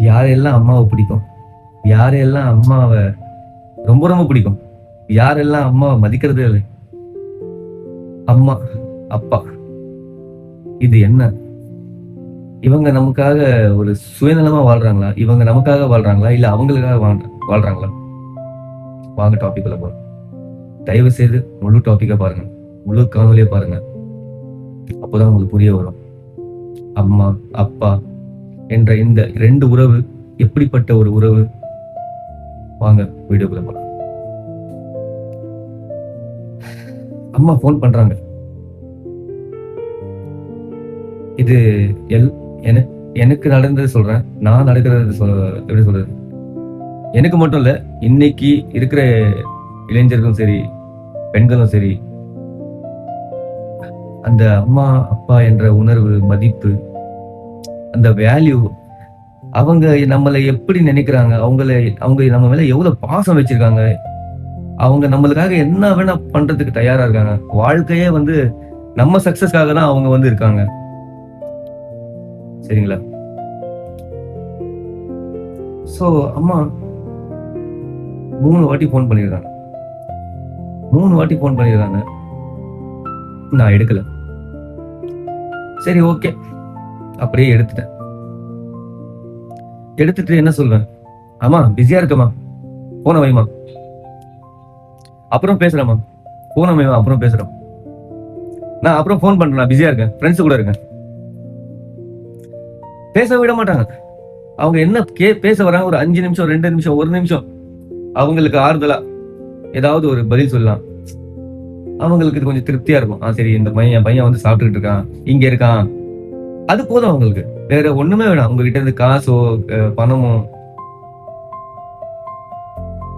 யாரெல்லாம் அம்மாவை பிடிக்கும், யாரெல்லாம் அம்மாவை ரொம்ப ரொம்ப பிடிக்கும், யாரெல்லாம் அம்மாவை மதிக்கிறதே இல்லை. அம்மா, அப்பா, இது என்ன? இவங்க நமக்காக ஒரு சுயநலமா வாழ்றாங்களா? இவங்க நமக்காக வாழ்றாங்களா? இல்ல அவங்களுக்காக வாழ்றாங்களா? வாங்க டாபிக் உள்ள போறோம். தயவு செய்து முழு டாபிக்கா பாருங்க, முழு காணொலியா பாருங்க. அப்போதான் உங்களுக்கு புரிய வரும். அம்மா, அப்பா என்ற இந்த 2 உறவு எப்படிப்பட்ட ஒரு உறவு? வாங்க வீடியோக்குள்ள போலாம். அம்மா போன் பண்றாங்க. இது எனக்கு நடந்தது சொல்றேன். நான் நடக்கிறது எப்படி சொல்றது, எனக்கு மட்டும் இல்ல, இன்னைக்கு இருக்கிற இளைஞர்களும் சரி, பெண்களும் சரி, அந்த அம்மா அப்பா என்ற உணர்வு, மதிப்பு, அந்த வேல்யூ, அவங்க நம்மளை எப்படி நினைக்கிறாங்க, அவங்க நம்ம மேல எவ்வளவு பாசம் வச்சிருக்காங்க, அவங்க நம்மளுக்காக என்ன வேணா பண்றதுக்கு தயாரா இருக்காங்க. வாழ்க்கையே நம்ம சக்சஸ்க்காக தான் அவங்க இருக்காங்க. சரிங்களா? சோ அம்மா 3 வாட்டி போன் பண்ணிருக்காங்க. 3 வாட்டி போன் பண்ணிருக்காங்க. நான் எடுக்கல. சரி, ஓகே, அப்படியே எடுத்துட்டு என்ன சொல்வேன்? அம்மா பிஸியா இருக்கமா, போன வைமா, அப்புறம் பேசுறேம்மா, போன வைமா, அப்புறம் பேசுறோம், நான் அப்புறம் போன் பண்றேன், நான் பிஸியா இருக்கேன், ஃப்ரெண்ட்ஸ் கூட இருக்கேன். பேச விட மாட்டாங்க. அவங்க என்ன பேச வராங்க, ஒரு 5 நிமிஷம், 2 நிமிஷம், 1 நிமிஷம் அவங்களுக்கு ஆறுதலா ஏதாவது ஒரு பதில் சொல்லலாம். அவங்களுக்கு கொஞ்சம் திருப்தியா இருக்கும். சரி, இந்த பையன் சாப்பிட்டுக்கிட்டு இருக்கான், இங்க இருக்கான், அது போதும் அவங்களுக்கு. வேற ஒண்ணுமே வேணாம். உங்ககிட்ட இருந்து காசோ பணமோ,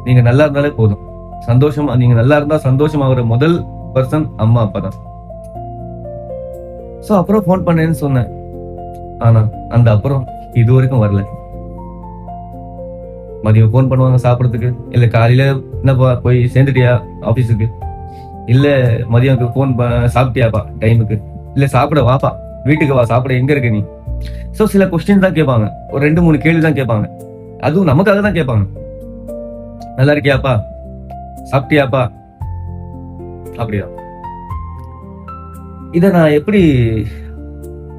நீங்க நல்லா இருந்தாலே போதும். சந்தோஷமா, நீங்க நல்லா இருந்தா சந்தோஷமாகிற முதல் பர்சன் அம்மா அப்பா தான். சோ அப்புறம் போன் பண்ணேன்னு சொன்னேன். ஆனா அந்த அப்புறம் இது வரைக்கும் வரல. மதியம் போன் பண்ணுவாங்க சாப்பிடறதுக்கு, இல்ல காலையில என்னப்பா போய் சேர்ந்துட்டியா ஆபீஸுக்கு, இல்ல மதியம் போன் சாப்பிட்டியாப்பா டைமுக்கு, இல்ல சாப்பிட வாப்பா, வீட்டுக்கு வா சாப்பிட, எங்க இருக்க நீ? சோ சில கொஸ்டின் தான் கேட்பாங்க, ஒரு 2-3 கேள்வி தான் கேட்பாங்க. அதுவும் நமக்காக தான் கேட்பாங்க. நல்லா இருக்கியாப்பா, சாப்பிட்டியாப்பா, அப்படியா? இத நான் எப்படி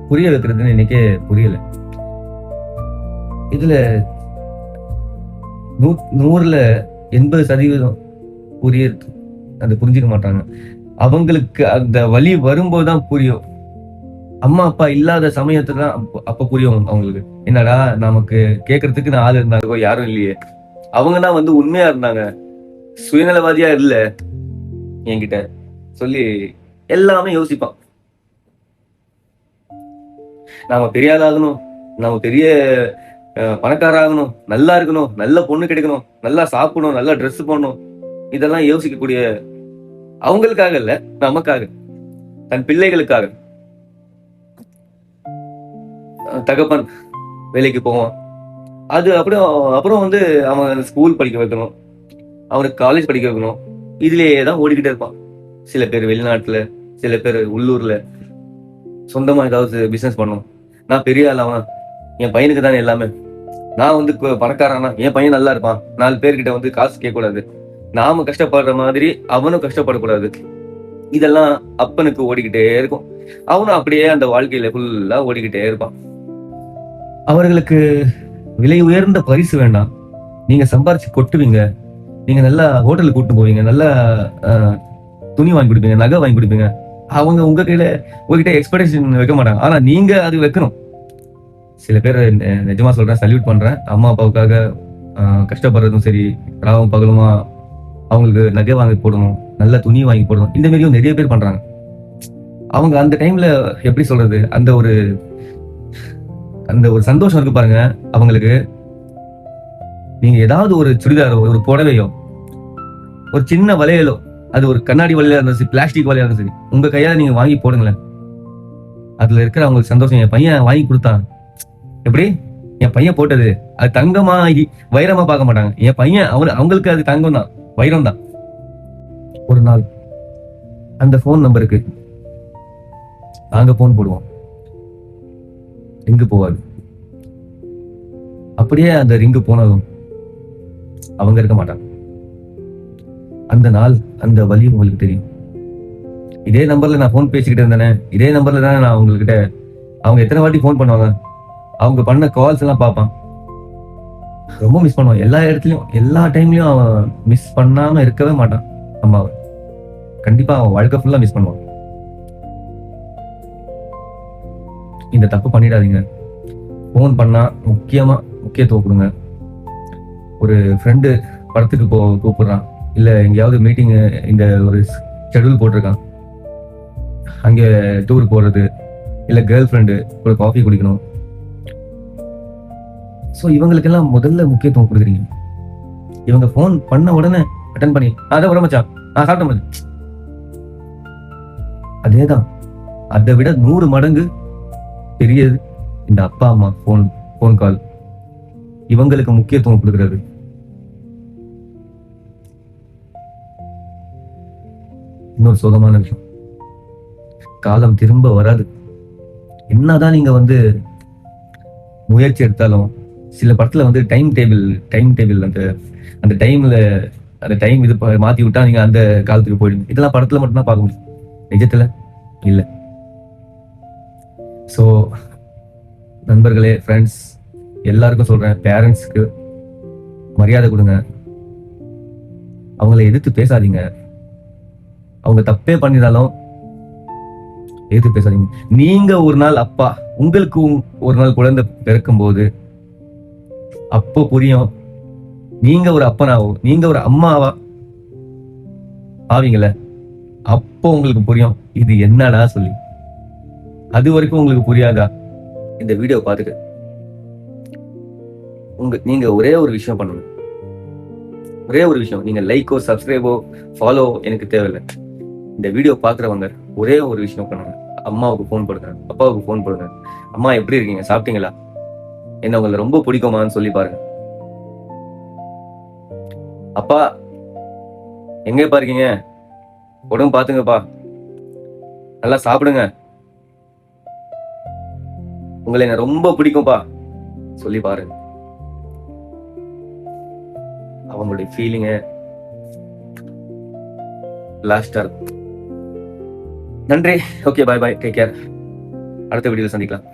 புரிய வைக்கிறதுன்னு இன்னைக்கே புரியல. இதுல 100ல 80% புரிஞ்சுக்க மாட்டாங்க. அவங்களுக்கு அந்த வலி வரும்போதுதான் புரியும். அம்மா அப்பா இல்லாத சமயத்துல தான் அப்ப புரியும் அவங்களுக்கு. என்னடா நமக்கு கேட்கறதுக்கு ஆள் இருந்தாங்க, யாரும் இல்லையே. அவங்க தான் உண்மையா இருந்தாங்க, சுயநலவாதியா இல்ல என்கிட்ட சொல்லி எல்லாமே யோசிப்பான். நாம பெரிய ஆள் ஆகணும், நாம பெரிய பணக்காரராகணும், நல்லா இருக்கணும், நல்ல பொண்ணு கிடைக்கணும், நல்லா சாப்பிடணும், நல்லா ட்ரெஸ் போடணும், இதெல்லாம் யோசிக்கக்கூடிய அவங்களுக்காக இல்ல, நமக்காக, தன் பிள்ளைகளுக்காக. தகப்பன் வேலைக்கு போவான், அது அப்புறம் அவன் ஸ்கூல் படிக்க வைக்கணும், அவனுக்கு காலேஜ் படிக்க வைக்கணும், இதுலயே தான் ஓடிக்கிட்டே இருப்பான். சில பேர் வெளிநாட்டுல, சில பேர் உள்ளூர்ல சொந்தமா ஏதாவது பிசினஸ் பண்ணும். நான் பெரிய ஆளாவன், என் பையனுக்கு தானே எல்லாமே, நான் பணக்காரனா, என் பையன் நல்லா இருப்பான், 4 பேர்கிட்ட காசு கேட்க கூடாது, நாம கஷ்டப்படுற மாதிரி அவனும் கஷ்டப்படக்கூடாது. இதெல்லாம் அப்பனுக்கு ஓடிக்கிட்டே இருக்கும். அவனும் அப்படியே அந்த வாழ்க்கையில ஃபுல்லா ஓடிக்கிட்டே இருப்பான். அவர்களுக்கு விலை உயர்ந்த பரிசு வேண்டாம், நீங்க சம்பாரிச்சு கொட்டுவீங்க, நீங்க நல்லா ஹோட்டலுக்கு கூட்டு போவீங்க, நல்லா துணி வாங்கி கொடுப்பீங்க, நகை வாங்கி கொடுப்பீங்க. அவங்க உங்ககிட்ட எக்ஸ்பெக்டேஷன் வைக்க மாட்டாங்க, ஆனா நீங்க அது வைக்கணும். சில பேர் நிஜமா சொல்றேன், சல்யூட் பண்றேன். அம்மா அப்பாவுக்காக கஷ்டப்படுறதும் சரி, ராவும் பகலுமா அவங்களுக்கு நகை வாங்கி போடணும், நல்ல துணி வாங்கி போடணும், இந்த மாதிரியும் நிறைய பேர் பண்றாங்க. அவங்க அந்த டைம்ல எப்படி சொல்றது, அந்த ஒரு சந்தோஷம் இருக்கு பாருங்க அவங்களுக்கு. நீங்க ஏதாவது ஒரு சுடிதாரோ, ஒரு புடவையோ, ஒரு சின்ன வளையலோ, அது ஒரு கண்ணாடி வளையலா இருந்தாலும் சரி, பிளாஸ்டிக் வளையலா இருந்தாலும் சரி, உங்க கையால நீங்க வாங்கி போடுங்களேன், அதுல இருக்கிற அவங்களுக்கு சந்தோஷம். என் பையன் வாங்கி கொடுத்தான், எப்படி என் பையன் போட்டது அது தங்கமா வைரமா பார்க்க மாட்டாங்க. என் பையன் அவங்களுக்கு அது தங்கம் தான், வைரம் தான். ஒரு நாள் அந்த போன் நம்பருக்கு நாங்க போன் போடுவோம், எங்க போவாது. அப்படியே அந்த ரிங்கு போனதும் அவங்க இருக்க மாட்டாங்க. அந்த நாள் அந்த வலி உங்களுக்கு தெரியும். இதே நம்பர்ல நான் ஃபோன் பேசிக்கிட்டு இருந்தேனே, இதே நம்பர்ல தானே நான் உங்ககிட்ட அவங்க எத்தனை வாட்டி ஃபோன் பண்ணுவாங்க, அவங்க பண்ண கால்ஸ் எல்லாம் பார்ப்பான். ரொம்ப மிஸ் பண்ணுவான். எல்லா இடத்துலயும் எல்லா டைம்லயும் அவன் மிஸ் பண்ணாம இருக்கவே மாட்டான் அம்மாவை. கண்டிப்பா அவன் வாழ்க்கை ஃபுல்லா மிஸ் பண்ணுவான். இந்த தப்பு பண்ணிடாதீங்க. ஃபோன் பண்ணா முக்கியத்துவம் கொடுங்க. ஒரு ஃப்ரெண்டு படத்துக்கு கூப்பிடுறான், இல்ல எங்கேயாவது மீட்டிங், இந்த ஒரு ஷெட்யூல் போட்டிருக்கான், அங்க டூர் போறது, இல்ல கேர்ள் ஃப்ரெண்டு ஒரு காஃபி குடிக்கணும். ஸோ இவங்களுக்கெல்லாம் முதல்ல முக்கியத்துவம் கொடுக்குறீங்க. இவங்க ஃபோன் பண்ண உடனே அட்டன் பண்ணி அதான் வர மச்சான், நான் சாப்பிட்டேன். அதேதான், அதை விட 100 மடங்கு பெரியது இந்த அப்பா அம்மா ஃபோன் கால். இவங்களுக்கு முக்கியத்துவம் கொடுக்கிறது. இன்னொரு சோகமான விஷயம், காலம் திரும்ப வராது. என்னதான் நீங்க முயற்சி எடுத்தாலும், சில படத்துல டைம் டேபிள் அந்த டைம்ல அந்த டைம் இது மாத்தி விட்டா நீங்க அந்த காலத்துக்கு போயிடுங்க. இதெல்லாம் படத்துல மட்டும்தான் பார்க்க முடியும், நிஜத்துல இல்ல. ஸோ நண்பர்களே, ஃப்ரெண்ட்ஸ் எல்லாருக்கும் சொல்றேன், பேரண்ட்ஸ்க்கு மரியாதை கொடுங்க. அவங்கள எதிர்த்து பேசாதீங்க. அவங்க தப்பே பண்ணினாலும் எதிர்த்து பேசாதீங்க. நீங்க ஒரு நாள் அப்பா, உங்களுக்கு ஒரு நாள் குழந்தை பிறக்கும் போது அப்போ புரியும், நீங்க ஒரு அப்பனாவோ நீங்க ஒரு அம்மாவா ஆவீங்கல்ல, அப்போ உங்களுக்கு புரியும் இது என்னடா சொல்லி. அது வரைக்கும் உங்களுக்கு புரியாதா? இந்த வீடியோ பார்த்துட்டு நீங்க ஒரே ஒரு விஷயம் பண்ணுங்க. ஒரே ஒரு விஷயம், நீங்க லைக்கோ சப்ஸ்கிரைபோ ஃபாலோ எனக்கு தேவையில்லை. இந்த வீடியோ பாக்குறவங்க ஒரே ஒரு விஷயம் பண்ணுங்க. அம்மாவுக்கு ஃபோன் பண்ணுங்க, அப்பாவுக்கு ஃபோன் பண்ணுங்க. அம்மா எப்படி இருக்கீங்க, சாப்பிட்டீங்களா, என்ன உங்களை ரொம்ப பிடிக்குமான்னு சொல்லி பாருங்க. அப்பா எங்கப்பா இருக்கீங்க, உடம்பு பாத்துங்கப்பா, நல்லா சாப்பிடுங்க, உங்களை என்ன ரொம்ப பிடிக்கும்பா சொல்லி பாருங்க. அவங்களுடைய ஃபீலிங்க லாஸ்டா இருக்கும். நன்றி. ஓகே, பாய் பாய், டேக் கேர். அடுத்த வீடியோல சந்திக்கலாம்.